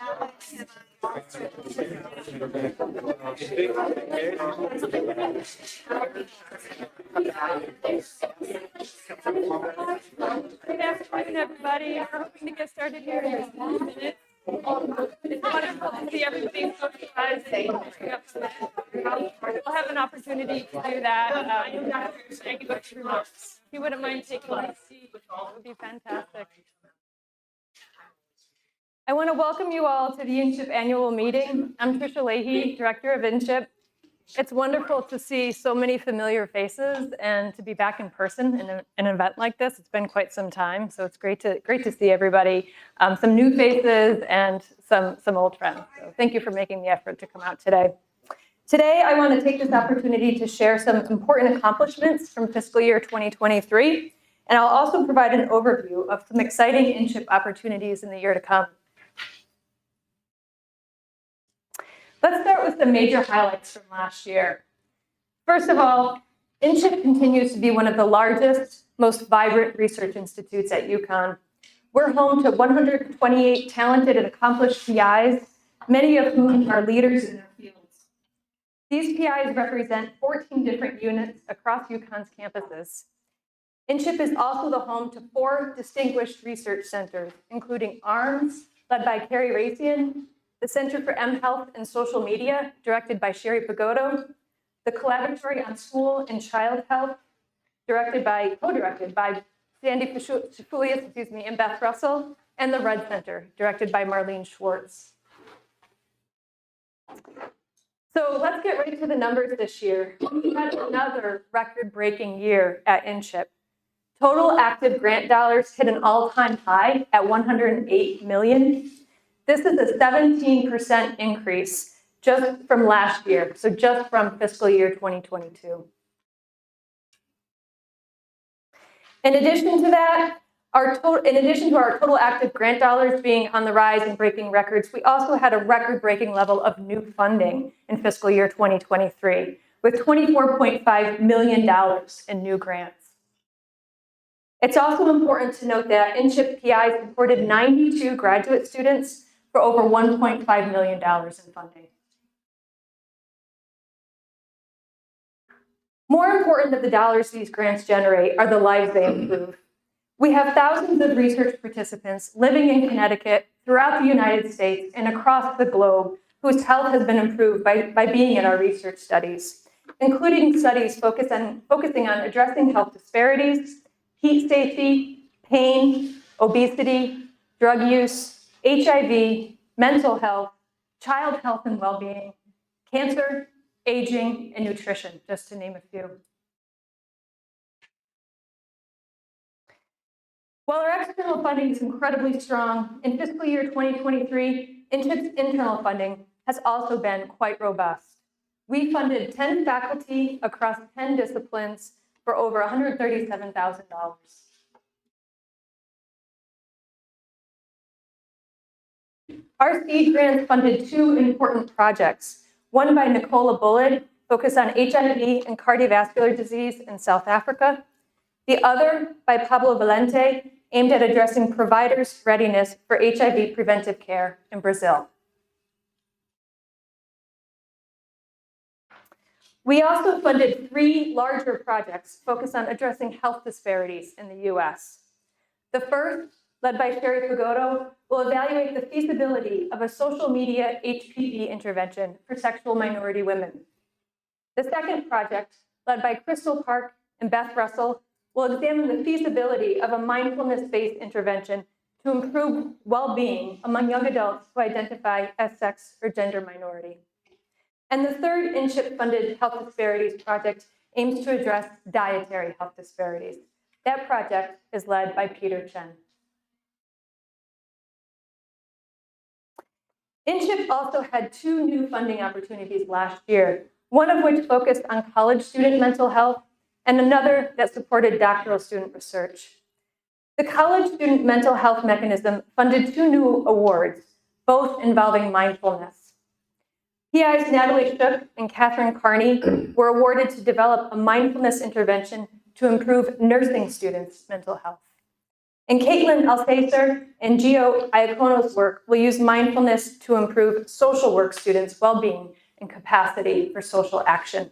Good afternoon, everybody. We're hoping to get started here in just a few minutes. It's wonderful to see everybody socializing. We'll have an opportunity to do that after English remarks. If you wouldn't mind taking a seat, it would be fantastic. I want to welcome you all to the InCHIP annual meeting. I'm Tricia Leahy, Director of InCHIP. It's wonderful to see so many familiar faces and to be back in person in an event like this. It's been quite some time, so it's great to see everybody. Some new faces and some old friends. So thank you for making the effort to come out today. Today, I want to take this opportunity to share some important accomplishments from fiscal year 2023, and I'll also provide an overview of some exciting InCHIP opportunities in the year to come. Let's start with the major highlights from last year. First of all, InCHIP continues to be one of the largest, most vibrant research institutes at UConn. We're home to 128 talented and accomplished PIs, many of whom are leaders in their fields. These PIs represent 14 different units across UConn's campuses. InCHIP is also the home to 4 distinguished research centers, including ARMS, led by Carrie Racian, the Center for Health and Social Media, directed by Sherry Pagoto, the Collaboratory on School and Child Health, co-directed by Sandy Foulias, and Beth Russell, and the Red Center, directed by Marlene Schwartz. So let's get right to the numbers this year. We had another record-breaking year at InCHIP. Total active grant dollars hit an all-time high at $108 million. This is a 17% increase just from last year, so just from fiscal year 2022. In addition to that, in addition to our total active grant dollars being on the rise and breaking records, we also had a record-breaking level of new funding in fiscal year 2023, with $24.5 million in new grants. It's also important to note that InCHIP PI supported 92 graduate students for over $1.5 million in funding. More important than the dollars these grants generate are the lives they improve. We have thousands of research participants living in Connecticut, throughout the United States, and across the globe whose health has been improved by being in our research studies, including studies focusing on addressing health disparities, heat safety, pain, obesity, drug use, HIV, mental health, child health and well-being, cancer, aging, and nutrition, just to name a few. While our external funding is incredibly strong, in fiscal year 2023, InCHIP's internal funding has also been quite robust. We funded 10 faculty across 10 disciplines for over $137,000. Our seed grants funded 2 important projects, one by Nicola Bullard, focused on HIV and cardiovascular disease in South Africa, the other by Pablo Valente, aimed at addressing providers' readiness for HIV preventive care in Brazil. We also funded 3 larger projects focused on addressing health disparities in the US. The first, led by Sherry Pagoto, will evaluate the feasibility of a social media HPV intervention for sexual minority women. The second project, led by Crystal Park and Beth Russell, will examine the feasibility of a mindfulness-based intervention to improve well-being among young adults who identify as sex or gender minority. And the third InCHIP-funded health disparities project aims to address dietary health disparities. That project is led by Peter Chen. InCHIP also had 2 new funding opportunities last year, one of which focused on college student mental health and another that supported doctoral student research. The College Student Mental Health Mechanism funded 2 new awards, both involving mindfulness. PIs Natalie Shook and Catherine Carney were awarded to develop a mindfulness intervention to improve nursing students' mental health. And Caitlin Alcacer and Gio Iacono's work will use mindfulness to improve social work students' well-being and capacity for social action.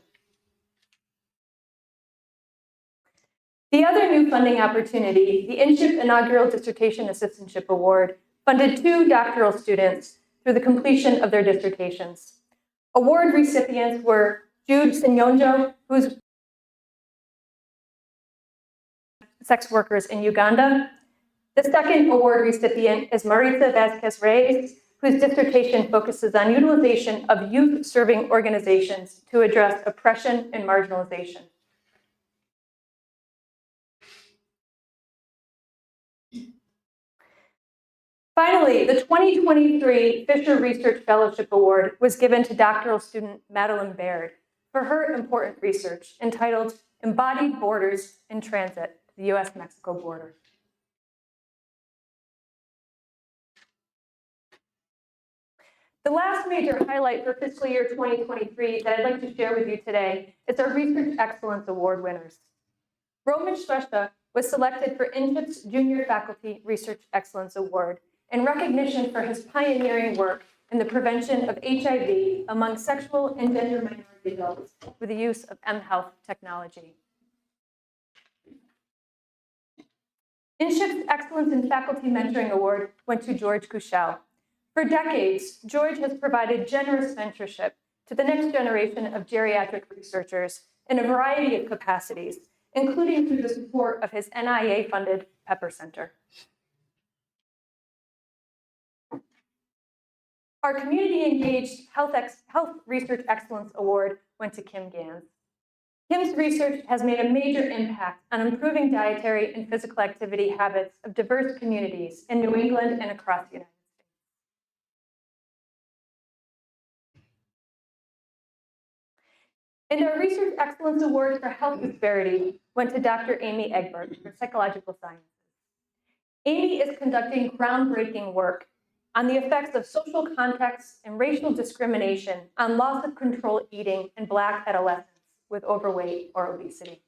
The other new funding opportunity, the InCHIP Inaugural Dissertation Assistantship Award, funded 2 doctoral students through the completion of their dissertations. Award recipients were Jude Sinyonjo, who's sex workers in Uganda. The second award recipient is Maritza Vasquez Reyes, whose dissertation focuses on utilization of youth-serving organizations to address oppression and marginalization. Finally, the 2023 Fisher Research Fellowship Award was given to doctoral student Madeline Baird for her important research entitled Embodied Borders in Transit to the US-Mexico Border. The last major highlight for fiscal year 2023 that I'd like to share with you today is our Research Excellence Award winners. Roman Shrestha was selected for InCHIP's Junior Faculty Research Excellence Award in recognition for his pioneering work in the prevention of HIV among sexual and gender minority adults with the use of mHealth technology. InCHIP's Excellence in Faculty Mentoring Award went to George Kushel. For decades, George has provided generous mentorship to the next generation of geriatric researchers in a variety of capacities, including through the support of his NIA-funded Pepper Center. Our community-engaged Health Research Excellence Award went to Kim Gans. Kim's research has made a major impact on improving dietary and physical activity habits of diverse communities in New England and across the United States. And our Research Excellence Award for Health Disparity went to Dr. Amy Egbert for Psychological Sciences. Amy is conducting groundbreaking work on the effects of social contexts and racial discrimination on loss of control eating in Black adolescents with overweight or obesity.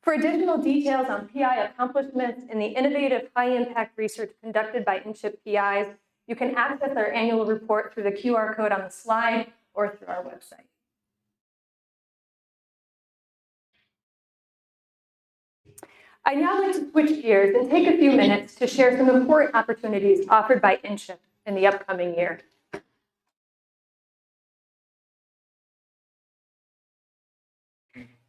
For additional details on PI accomplishments and the innovative high-impact research conducted by InCHIP PIs, you can access our annual report through the QR code on the slide or through our website. I'd now like to switch gears and take a few minutes to share some important opportunities offered by InCHIP in the upcoming year.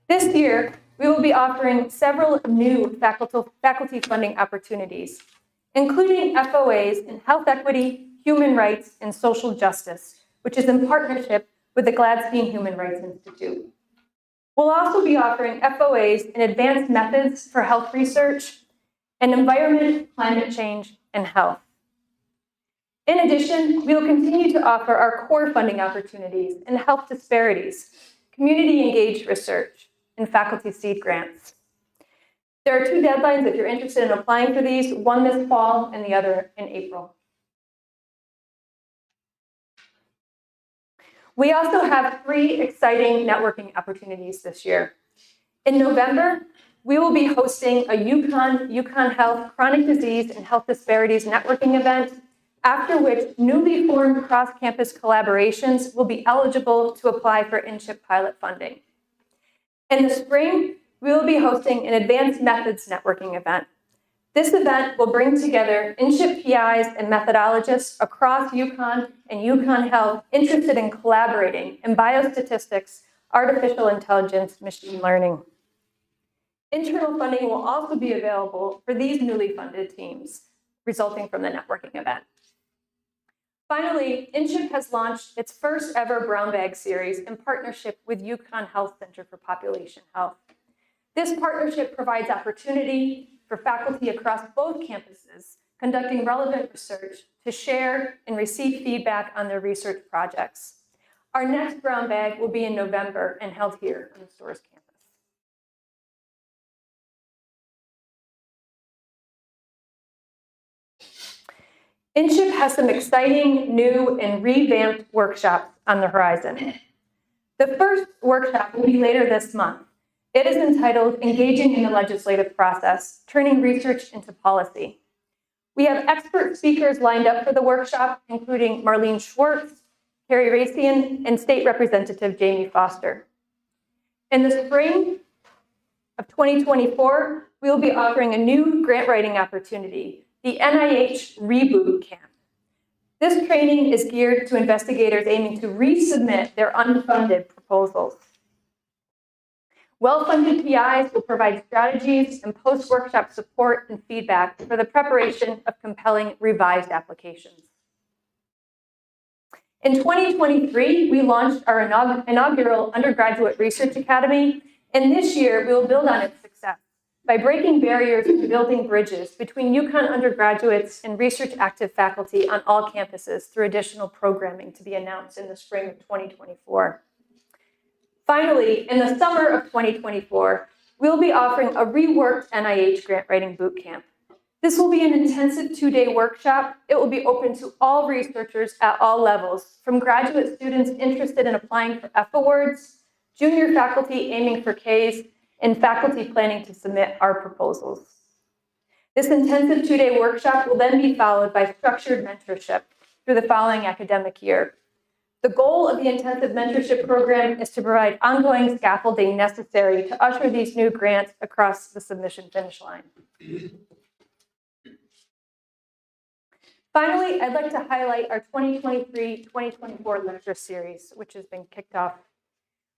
This year, we will be offering several new faculty funding opportunities, including FOAs in health equity, human rights, and social justice, which is in partnership with the Gladstein Human Rights Institute. We'll also be offering FOAs in advanced methods for health research and environment, climate change, and health. In addition, we will continue to offer our core funding opportunities in health disparities, community-engaged research, and faculty seed grants. There are 2 deadlines if you're interested in applying for these, one this fall and the other in April. We also have 3 exciting networking opportunities this year. In November, we will be hosting a UConn Health Chronic Disease and Health Disparities networking event, after which newly formed cross-campus collaborations will be eligible to apply for InCHIP pilot funding. In the spring, we will be hosting an advanced methods networking event. This event will bring together InCHIP PIs and methodologists across UConn and UConn Health interested in collaborating in biostatistics, artificial intelligence, machine learning. Internal funding will also be available for these newly funded teams, resulting from the networking event. Finally, InCHIP has launched its first ever Brown Bag series in partnership with UConn Health Center for Population Health. This partnership provides opportunity for faculty across both campuses conducting relevant research to share and receive feedback on their research projects. Our next Brown Bag will be in November and held here on the Storrs campus. InCHIP has some exciting, new, and revamped workshops on the horizon. The first workshop will be later this month. It is entitled Engaging in the Legislative Process, Turning Research into Policy. We have expert speakers lined up for the workshop, including Marlene Schwartz, Carrie Racian, and State Representative Jamie Foster. In the spring of 2024, we will be offering a new grant writing opportunity, the NIH Reboot Camp. This training is geared to investigators aiming to resubmit their unfunded proposals. Well-funded PIs will provide strategies and post-workshop support and feedback for the preparation of compelling revised applications. In 2023, we launched our inaugural Undergraduate Research Academy, and this year we will build on its success by breaking barriers and building bridges between UConn undergraduates and research-active faculty on all campuses through additional programming to be announced in the spring of 2024. Finally, in the summer of 2024, we'll be offering a reworked NIH grant writing bootcamp. This will be an intensive 2-day workshop. It will be open to all researchers at all levels, from graduate students interested in applying for F awards, junior faculty aiming for Ks, and faculty planning to submit our proposals. This intensive 2-day workshop will then be followed by structured mentorship through the following academic year. The goal of the intensive mentorship program is to provide ongoing scaffolding necessary to usher these new grants across the submission finish line. Finally, I'd like to highlight our 2023-2024 lecture series, which has been kicked off.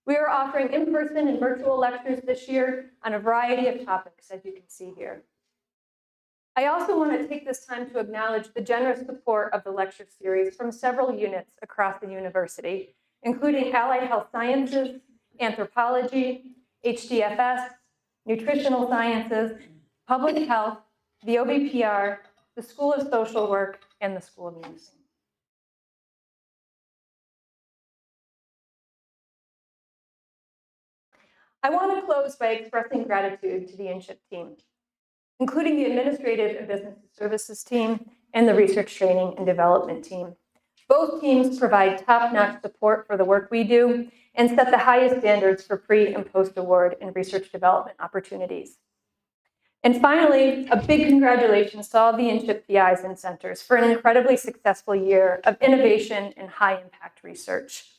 We are offering in-person and virtual lectures this year on a variety of topics, as you can see here. I also want to take this time to acknowledge the generous support of the lecture series from several units across the university, including Allied Health Sciences, Anthropology, HDFS, Nutritional Sciences, Public Health, the OBPR, the School of Social Work, and the School of Nursing. I want to close by expressing gratitude to the InCHIP team, including the Administrative and Business Services team and the Research Training and Development team. Both teams provide top-notch support for the work we do and set the highest standards for pre- and post-award and research development opportunities. And finally, a big congratulations to all the InCHIP PIs and centers for an incredibly successful year of innovation and high-impact research.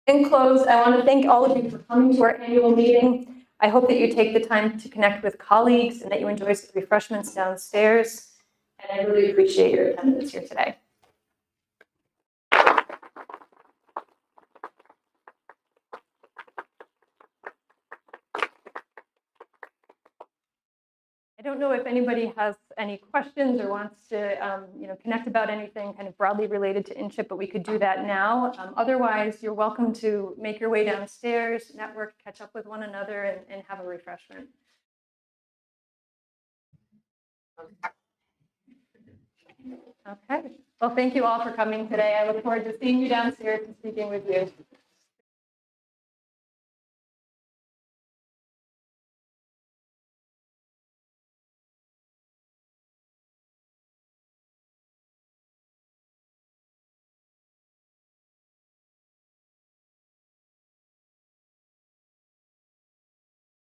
In close, I want to thank all of you for coming to our annual meeting. I hope that you take the time to connect with colleagues and that you enjoy some refreshments downstairs. And I really appreciate your attendance here today. I don't know if anybody has any questions or wants to connect about anything kind of broadly related to InCHIP, but we could do that now. Otherwise, you're welcome to make your way downstairs, network, catch up with one another, and have a refreshment. Okay. Well, thank you all for coming today. I look forward to seeing you downstairs and speaking with you.